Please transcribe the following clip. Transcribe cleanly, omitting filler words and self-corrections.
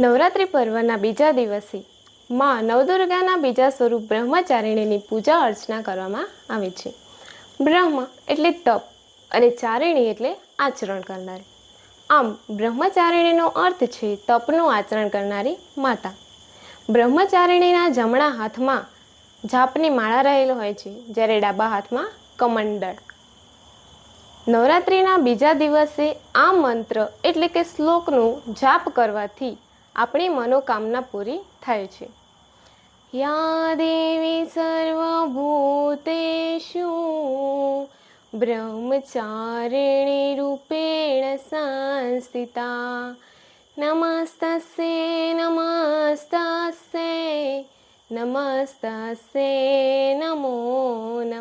નવરાત્રિ પર્વના બીજા દિવસે માં નવદુર્ગાના બીજા સ્વરૂપ બ્રહ્મચારિણીની પૂજા અર્ચના કરવામાં આવે છે. બ્રહ્મ એટલે તપ અને ચારિણી એટલે આચરણ કરનારી. આમ બ્રહ્મચારિણીનો અર્થ છે તપનું આચરણ કરનારી માતા. બ્રહ્મચારિણીના જમણા હાથમાં જાપની માળા રહેલ હોય છે, જ્યારે ડાબા હાથમાં કમંડળ. નવરાત્રિના બીજા દિવસે આ મંત્ર એટલે કે શ્લોકનું જાપ કરવાથી આપણી મનોકામના પૂરી થાય છે. યા દેવી સર્વભૂતેષુ બ્રહ્મચારિણી રૂપેણ સંસ્થિતા નમસ્તસ્યૈ નમસ્તસ્યૈ નમસ્તસ્યૈ નમો નમઃ.